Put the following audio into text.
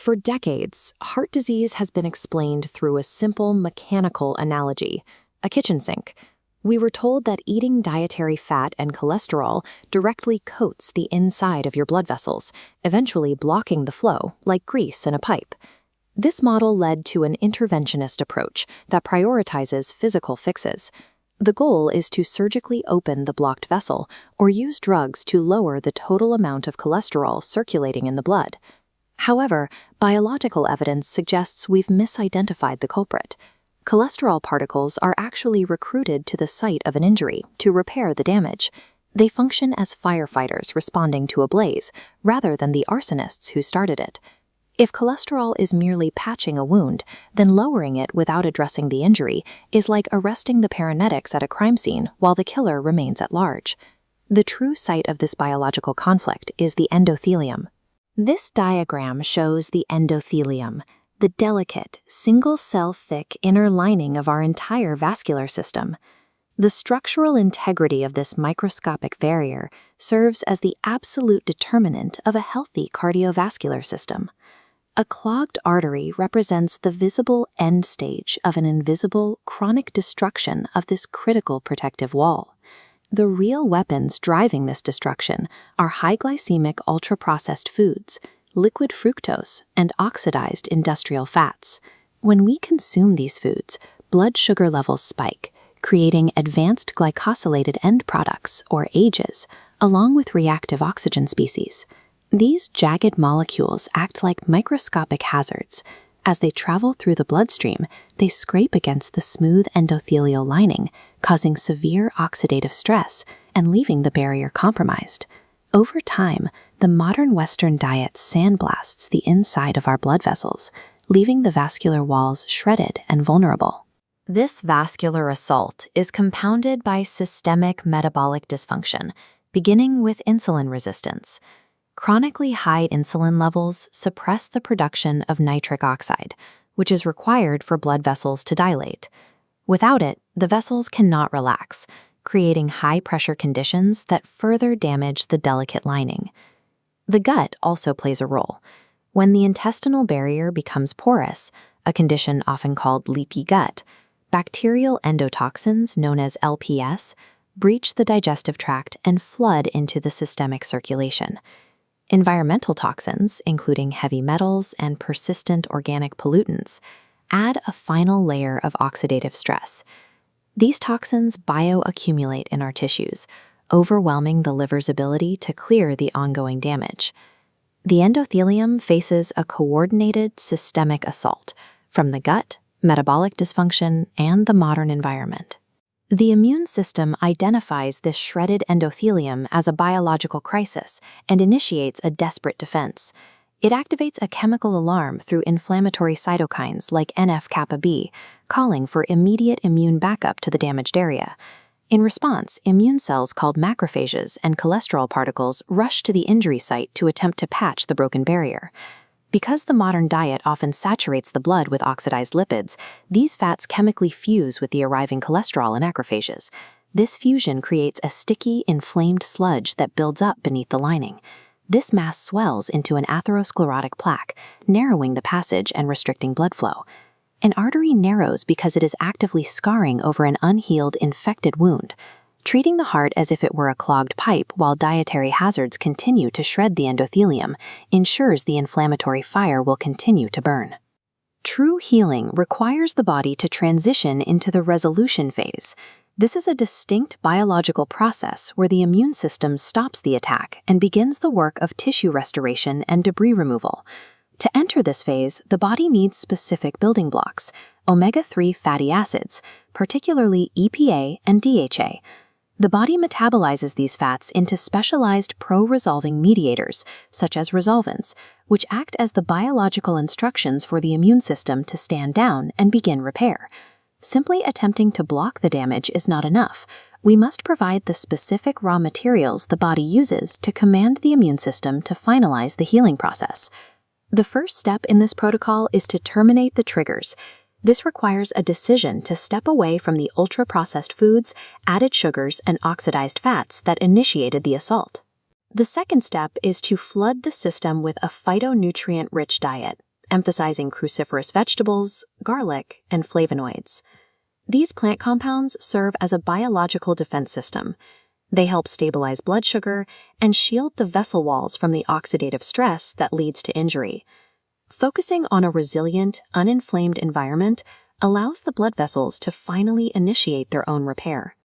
For decades, heart disease has been explained through a simple mechanical analogy, a kitchen sink. We were told that eating dietary fat and cholesterol directly coats the inside of your blood vessels, eventually blocking the flow, like grease in a pipe. This model led to an interventionist approach that prioritizes physical fixes. The goal is to surgically open the blocked vessel or use drugs to lower the total amount of cholesterol circulating in the blood. However, biological evidence suggests we've misidentified the culprit. Cholesterol particles are actually recruited to the site of an injury to repair the damage. They function as firefighters responding to a blaze, rather than the arsonists who started it. If cholesterol is merely patching a wound, then lowering it without addressing the injury is like arresting the paramedics at a crime scene while the killer remains at large. The true site of this biological conflict is the endothelium. This diagram shows the endothelium, the delicate, single-cell-thick inner lining of our entire vascular system. The structural integrity of this microscopic barrier serves as the absolute determinant of a healthy cardiovascular system. A clogged artery represents the visible end stage of an invisible, chronic destruction of this critical protective wall. The real weapons driving this destruction are high-glycemic ultra-processed foods, liquid fructose, and oxidized industrial fats. When we consume these foods, blood sugar levels spike, creating advanced glycosylated end products, or AGEs, along with reactive oxygen species. These jagged molecules act like microscopic hazards. As they travel through the bloodstream, they scrape against the smooth endothelial lining, causing severe oxidative stress and leaving the barrier compromised. Over time, the modern Western diet sandblasts the inside of our blood vessels, leaving the vascular walls shredded and vulnerable. This vascular assault is compounded by systemic metabolic dysfunction, beginning with insulin resistance. Chronically high insulin levels suppress the production of nitric oxide, which is required for blood vessels to dilate. Without it, the vessels cannot relax, creating high-pressure conditions that further damage the delicate lining. The gut also plays a role. When the intestinal barrier becomes porous, a condition often called leaky gut, bacterial endotoxins, known as LPS, breach the digestive tract and flood into the systemic circulation. Environmental toxins, including heavy metals and persistent organic pollutants, add a final layer of oxidative stress. These toxins bioaccumulate in our tissues, overwhelming the liver's ability to clear the ongoing damage. The endothelium faces a coordinated systemic assault from the gut, metabolic dysfunction, and the modern environment. The immune system identifies this shredded endothelium as a biological crisis and initiates a desperate defense. It activates a chemical alarm through inflammatory cytokines like NF-kappa B, calling for immediate immune backup to the damaged area. In response, immune cells called macrophages and cholesterol particles rush to the injury site to attempt to patch the broken barrier. Because the modern diet often saturates the blood with oxidized lipids, these fats chemically fuse with the arriving cholesterol and macrophages. This fusion creates a sticky, inflamed sludge that builds up beneath the lining. This mass swells into an atherosclerotic plaque, narrowing the passage and restricting blood flow. An artery narrows because it is actively scarring over an unhealed, infected wound. Treating the heart as if it were a clogged pipe while dietary hazards continue to shred the endothelium ensures the inflammatory fire will continue to burn. True healing requires the body to transition into the resolution phase. This is a distinct biological process where the immune system stops the attack and begins the work of tissue restoration and debris removal. To enter this phase, the body needs specific building blocks, omega-3 fatty acids, particularly EPA and DHA. The body metabolizes these fats into specialized pro-resolving mediators, such as resolvins, which act as the biological instructions for the immune system to stand down and begin repair. Simply attempting to block the damage is not enough. We must provide the specific raw materials the body uses to command the immune system to finalize the healing process. The first step in this protocol is to terminate the triggers. This requires a decision to step away from the ultra-processed foods, added sugars, and oxidized fats that initiated the assault. The second step is to flood the system with a phytonutrient-rich diet. emphasizing cruciferous vegetables, garlic, and flavonoids. These plant compounds serve as a biological defense system. They help stabilize blood sugar and shield the vessel walls from the oxidative stress that leads to injury. Focusing on a resilient, uninflamed environment allows the blood vessels to finally initiate their own repair.